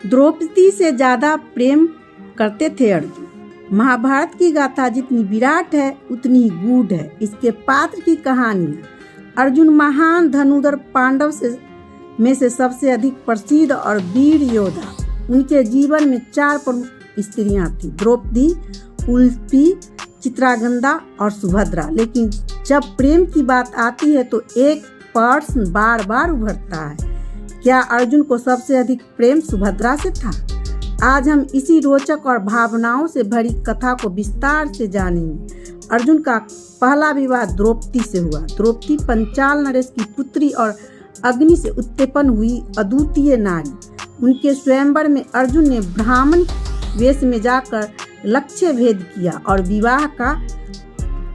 द्रौपदी से ज्यादा प्रेम करते थे अर्जुन। महाभारत की गाथा जितनी विराट है उतनी ही गूढ़ है इसके पात्र की कहानियाँ। अर्जुन महान धनुधर पांडव में से सबसे अधिक प्रसिद्ध और वीर योद्धा। उनके जीवन में 4 प्रमुख स्त्रियां थीं, द्रौपदी, उलूपी, चित्रांगदा और सुभद्रा। लेकिन जब प्रेम की बात आती है तो एक प्रश्न बार बार उभरता है, क्या अर्जुन को सबसे अधिक प्रेम सुभद्रा से था? आज हम इसी रोचक और भावनाओं से भरी कथा को विस्तार से जानेंगे। अर्जुन का पहला विवाह द्रौपदी से हुआ। द्रौपदी पंचाल नरेश की पुत्री और अग्नि से उत्पन्न हुई अद्वितीय नारी। उनके स्वयंवर में अर्जुन ने ब्राह्मण वेश में जाकर लक्ष्य भेद किया और विवाह का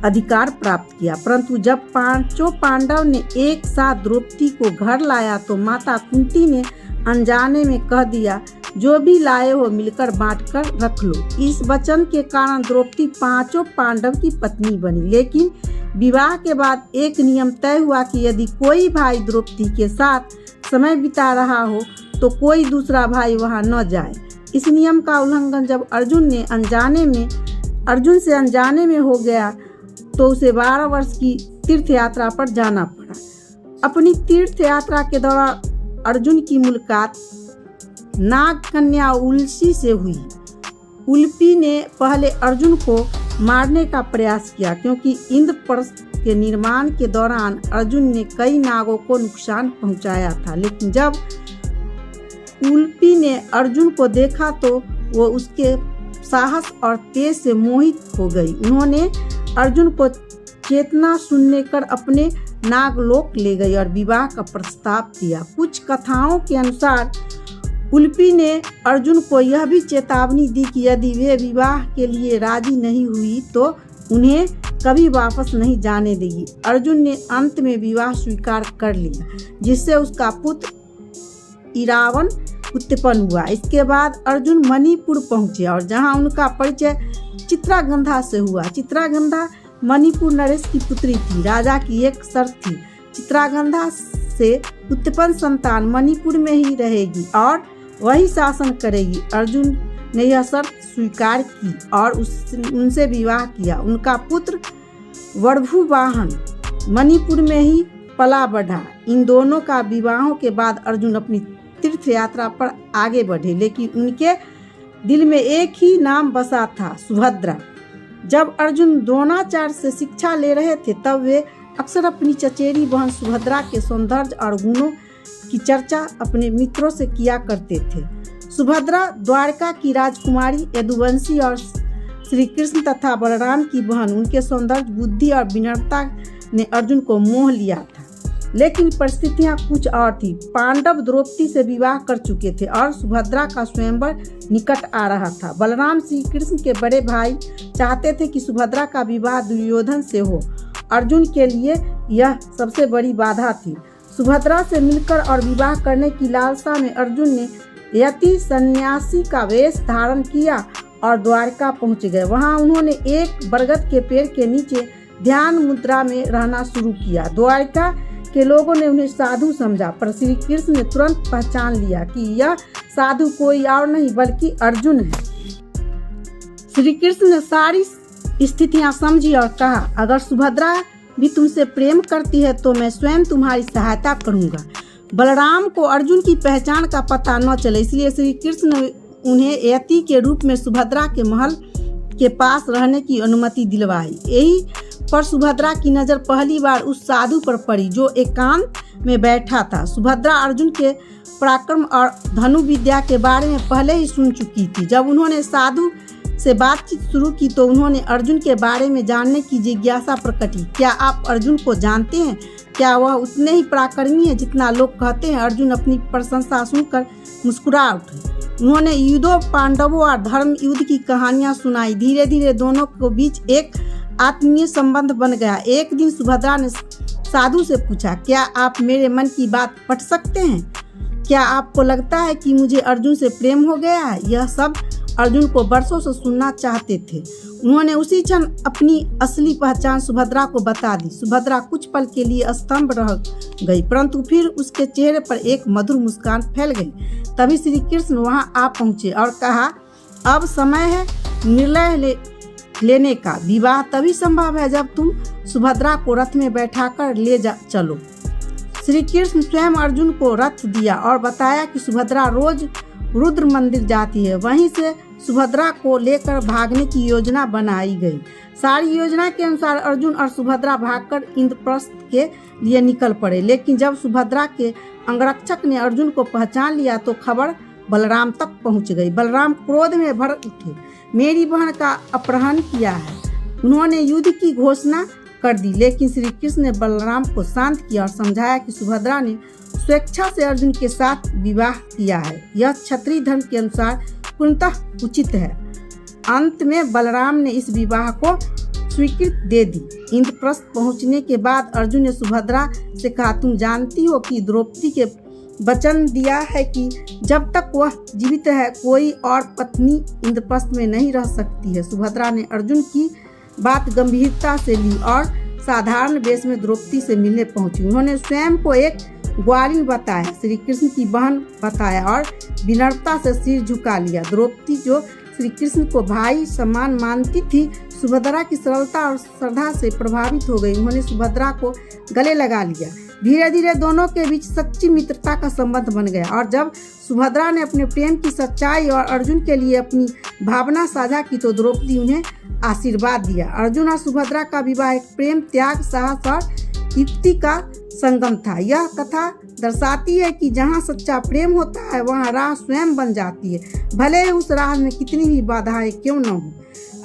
अधिकार प्राप्त किया। परंतु जब 5 पांडव ने एक साथ द्रौपदी को घर लाया तो माता कुंती ने अनजाने में कह दिया, जो भी लाए हो मिलकर बांटकर रख लो। इस वचन के कारण द्रौपदी 5 पांडव की पत्नी बनी। लेकिन विवाह के बाद एक नियम तय हुआ कि यदि कोई भाई द्रौपदी के साथ समय बिता रहा हो तो कोई दूसरा भाई वहां न जाए। इस नियम का उल्लंघन जब अर्जुन से अनजाने में हो गया तो उसे 12 वर्ष की तीर्थ यात्रा पर जाना पड़ा। अपनी तीर्थ यात्रा के दौरान अर्जुन की मुलाकात नाग कन्या उलूपी से हुई। उलूपी ने पहले अर्जुन को मारने का प्रयास किया क्योंकि इंद्रप्रस्थ के निर्माण के दौरान अर्जुन ने कई नागों को नुकसान पहुंचाया था। लेकिन जब उलूपी ने अर्जुन को देखा तो वो उसके साहस और तेज से मोहित हो गई। उन्होंने अर्जुन को चेतना सुनने कर अपने नागलोक ले गई और विवाह का प्रस्ताव दिया। कुछ कथाओं के अनुसार उलूपी ने अर्जुन को यह भी चेतावनी दी कि यदि वे विवाह के लिए राजी नहीं हुई तो उन्हें कभी वापस नहीं जाने देगी। अर्जुन ने अंत में विवाह स्वीकार कर लिया, जिससे उसका पुत्र इरावन उत्पन्न हुआ। इसके बाद अर्जुन मणिपुर पहुंचे और जहां उनका परिचय चित्रांगदा से हुआ। चित्रांगदा मणिपुर नरेश की पुत्री थी। राजा की एक शर्त थी, चित्रांगदा से उत्पन्न संतान मणिपुर में ही रहेगी और वही शासन करेगी। अर्जुन ने यह शर्त स्वीकार की और उनसे विवाह किया। उनका पुत्र वर्धुवाहन मणिपुर में ही पला बढ़ा। इन दोनों का विवाहों के बाद अर्जुन अपनी तीर्थ यात्रा पर आगे बढ़े, लेकिन उनके दिल में एक ही नाम बसा था, सुभद्रा। जब अर्जुन द्रोणाचार्य से शिक्षा ले रहे थे तब वे अक्सर अपनी चचेरी बहन सुभद्रा के सौंदर्य और गुणों की चर्चा अपने मित्रों से किया करते थे। सुभद्रा द्वारका की राजकुमारी, यदुवंशी और श्री कृष्ण तथा बलराम की बहन। उनके सौंदर्य, बुद्धि और विनम्रता ने अर्जुन को मोह लिया था। लेकिन परिस्थितियां कुछ और थी। पांडव द्रौपदी से विवाह कर चुके थे और सुभद्रा का स्वयंवर निकट आ रहा था। बलराम श्री कृष्ण के बड़े भाई चाहते थे कि सुभद्रा का विवाह दुर्योधन से हो। अर्जुन के लिए यह सबसे बड़ी बाधा थी। सुभद्रा से मिलकर और विवाह करने की लालसा में अर्जुन ने यति सन्यासी का वेश धारण किया और द्वारका पहुंच गए। वहां उन्होंने एक बरगद के पेड़ के नीचे ध्यान मुद्रा में रहना शुरू किया। द्वारका के लोगों ने उन्हें साधु समझा, पर श्री कृष्ण ने तुरंत पहचान लिया कि यह साधु कोई और नहीं बल्कि अर्जुन है। श्री कृष्ण ने सारी स्थितियां समझी और कहा, अगर सुभद्रा भी तुमसे प्रेम करती है तो मैं स्वयं तुम्हारी सहायता करूंगा। बलराम को अर्जुन की पहचान का पता न चले, इसलिए श्री कृष्ण ने उन्हें यति के रूप में सुभद्रा के महल के पास रहने की अनुमति दिलवाई। यही पर सुभद्रा की नजर पहली बार उस साधु पर पड़ी जो एकांत में बैठा था। सुभद्रा अर्जुन के पराक्रम और धनु विद्या के बारे में पहले ही सुन चुकी थी। जब उन्होंने साधु से बातचीत शुरू की तो उन्होंने अर्जुन के बारे में जानने की जिज्ञासा प्रकट की। क्या आप अर्जुन को जानते हैं? क्या वह उतने ही पराक्रमी है जितना लोग कहते हैं? अर्जुन अपनी प्रशंसा सुनकर मुस्कुरा उठे। उन्होंने युद्धों, पांडवों और धर्म युद्ध की कहानियां सुनाई। धीरे धीरे दोनों के बीच एक आत्मीय संबंध बन गया। एक दिन सुभद्रा ने साधु से पूछा, क्या आप मेरे मन की बात पढ़ सकते हैं? क्या आपको लगता है कि मुझे अर्जुन से प्रेम हो गया है? यह सब अर्जुन को बरसों से सुनना चाहते थे। उन्होंने उसी क्षण अपनी असली पहचान सुभद्रा को बता दी। सुभद्रा कुछ पल के लिए स्तंभ रह गई, परंतु फिर उसके चेहरे पर एक मधुर मुस्कान फैल गई। तभी श्री कृष्ण वहां आ पहुंचे और कहा, अब समय है निर्णय लेने का। विवाह तभी संभव है जब तुम सुभद्रा को रथ में बैठाकर ले चलो। श्री कृष्ण स्वयं अर्जुन को रथ दिया और बताया कि सुभद्रा रोज रुद्र मंदिर जाती है। वहीं से सुभद्रा को लेकर भागने की योजना बनाई गई। सारी योजना के अनुसार अर्जुन और सुभद्रा भागकर इंद्रप्रस्थ के लिए निकल पड़े, लेकिन जब सुभद्रा के अंगरक्षक ने अर्जुन को पहचान लिया तो खबर बलराम तक पहुंच गई। बलराम क्रोध में भर उठे, मेरी बहन का अपहरण किया है। उन्होंने युद्ध की घोषणा कर दी, लेकिन श्री कृष्ण ने बलराम को शांत किया और समझाया कि सुभद्रा ने स्वेच्छा से अर्जुन के साथ विवाह किया है। यह क्षत्रिय धर्म के अनुसार पूर्णतः उचित है। अंत में बलराम ने इस विवाह को स्वीकृति दे दी। इंद्रप्रस्थ पहुंचने के बाद अर्जुन ने सुभद्रा से कहा, तुम जानती हो कि द्रौपदी के वचन दिया है कि जब तक वह जीवित है कोई और पत्नी इंद्रप्रस्थ में नहीं रह सकती है। सुभद्रा ने अर्जुन की बात गंभीरता से ली और साधारण वेश में द्रौपदी से मिलने पहुंची। उन्होंने स्वयं को एक ग्वालिन बताया, श्री कृष्ण की बहन बताया और विनम्रता से सिर झुका लिया। द्रौपदी जो श्री कृष्ण को भाई समान मानती थी, सुभद्रा की सरलता और श्रद्धा से प्रभावित हो गई। उन्होंने सुभद्रा को गले लगा लिया। धीरे धीरे दोनों के बीच सच्ची मित्रता का संबंध बन गया और जब सुभद्रा ने अपने प्रेम की सच्चाई और अर्जुन के लिए अपनी भावना साझा की तो द्रौपदी उन्हें आशीर्वाद दिया। अर्जुन और सुभद्रा का विवाह एक प्रेम, त्याग, साहस और युक्ति का संगम था। यह कथा दर्शाती है कि जहाँ सच्चा प्रेम होता है वहाँ राह स्वयं बन जाती है, भले ही उस राह में कितनी भी बाधाएं क्यों न हो।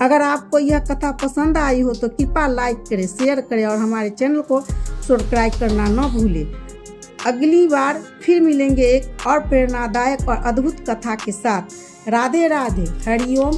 अगर आपको यह कथा पसंद आई हो तो कृपया लाइक करें, शेयर करें और हमारे चैनल को सब्सक्राइब करना न भूलें। अगली बार फिर मिलेंगे एक और प्रेरणादायक और अद्भुत कथा के साथ। राधे राधे, हरि ओम।